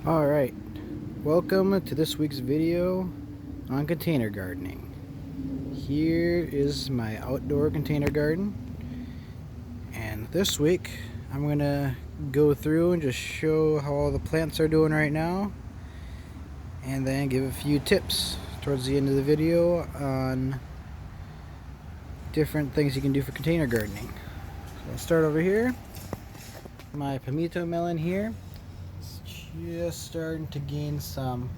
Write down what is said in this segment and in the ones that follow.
Alright, welcome to this week's video on container gardening. Here is my outdoor container garden, and this week I'm going to go through and just show how all the plants are doing right now, and then give a few tips towards the end of the video on different things you can do for container gardening. So I'll start over here. My pimento melon here. Just starting to gain some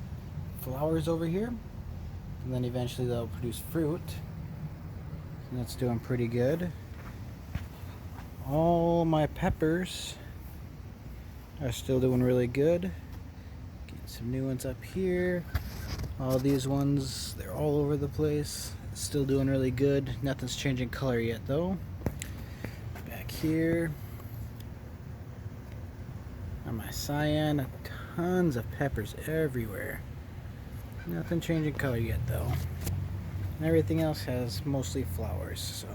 flowers over here, and then eventually they'll produce fruit, and that's doing pretty good. All my peppers are still doing really good. Getting some new ones up here. All these ones, they're all over the place, still doing really good. Nothing's changing color yet though. Back here on my cyan, tons of peppers everywhere. Nothing changing color yet though. And everything else has mostly flowers. So,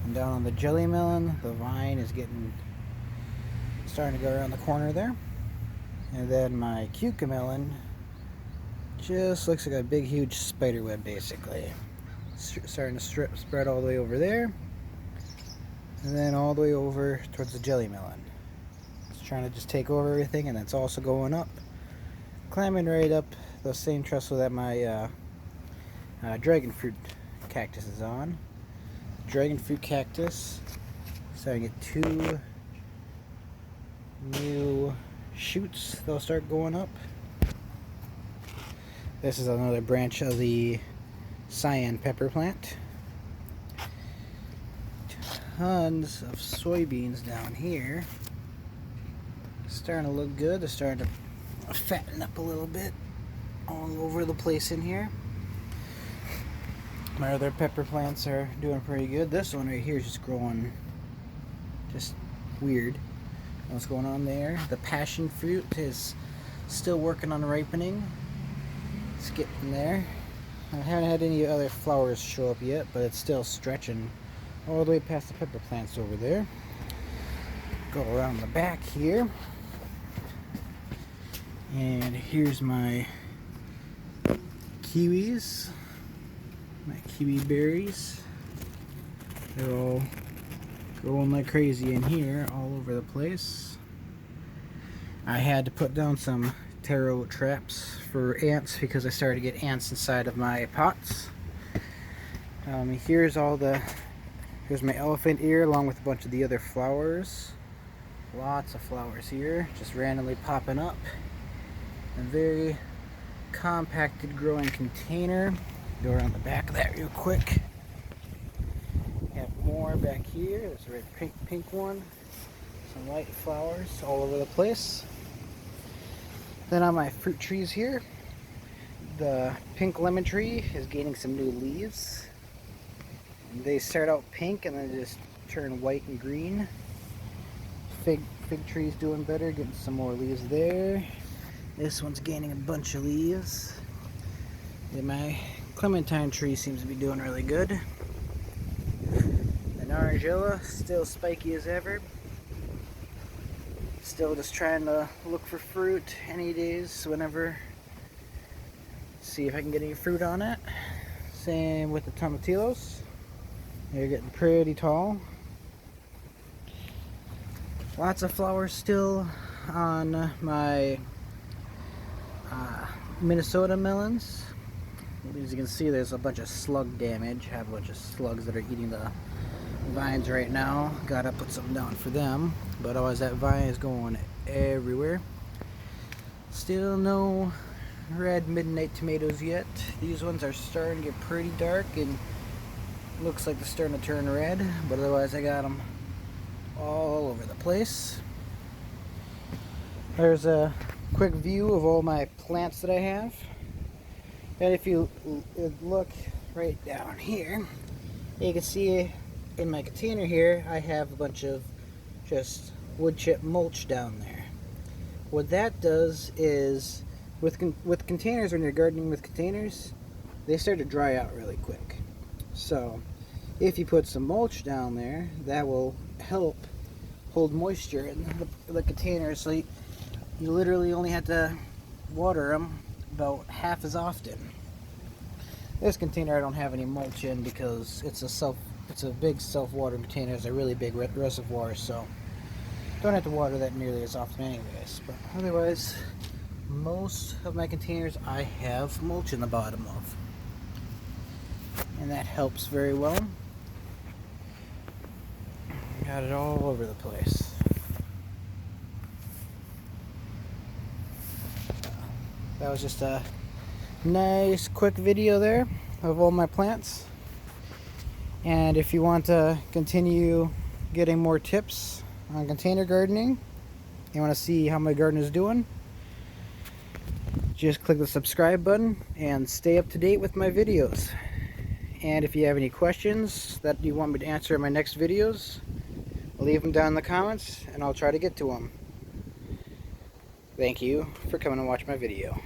and down on the jelly melon, the vine is starting to go around the corner there. And then my cucamelon just looks like a big huge spider web basically. Starting to spread all the way over there, and then all the way over towards the jelly melon. Trying to just take over everything, and it's also going up, climbing right up the same trestle that my dragon fruit cactus is on. Dragon fruit cactus starting to get 2 new shoots. They'll start going up. This is another branch of the cyan pepper plant. Tons of soybeans down here. Starting to look good. They're starting to fatten up a little bit all over the place in here. My other pepper plants are doing pretty good. This one right here is just growing just weird. What's going on there? The passion fruit is still working on ripening. It's getting there. I haven't had any other flowers show up yet, but it's still stretching all the way past the pepper plants over there. Go around the back here. And here's my kiwis, my kiwi berries. They're all growing like crazy in here, all over the place. I had to put down some taro traps for ants because I started to get ants inside of my pots. Here's my elephant ear along with a bunch of the other flowers. Lots of flowers here, just randomly popping up. A very compacted growing container. Go around the back of that real quick. Have more back here. There's a red pink one. Some white flowers all over the place. Then on my fruit trees here, the pink lemon tree is gaining some new leaves. They start out pink and then just turn white and green. Fig tree's doing better, getting some more leaves there. This one's gaining a bunch of leaves. And my clementine tree seems to be doing really good. The narangilla, still spiky as ever. Still just trying to look for fruit any days, whenever. See if I can get any fruit on it. Same with the tomatillos. They're getting pretty tall. Lots of flowers still on my Minnesota melons. As you can see, there's a bunch of slug damage. I have a bunch of slugs that are eating the vines right now. Gotta put something down for them. But otherwise, that vine is going everywhere. Still no red midnight tomatoes yet. These ones are starting to get pretty dark and looks like they're starting to turn red. But otherwise, I got them all over the place. There's a quick view of all my plants that I have. And if you look right down here, you can see in my container here, I have a bunch of just wood chip mulch down there. What that does is, with containers, when you're gardening with containers, they start to dry out really quick. So if you put some mulch down there, that will help hold moisture in the container, so you literally only have to water them about half as often. This container I don't have any mulch in because it's a big self-watering container. It's a really big reservoir, so don't have to water that nearly as often anyways. But otherwise, most of my containers I have mulch in the bottom of, and that helps very well. Got it all over the place. That was just a nice quick video there of all my plants. And if you want to continue getting more tips on container gardening, you want to see how my garden is doing, just click the subscribe button and stay up to date with my videos. And if you have any questions that you want me to answer in my next videos, leave them down in the comments and I'll try to get to them. Thank you for coming and watch my video.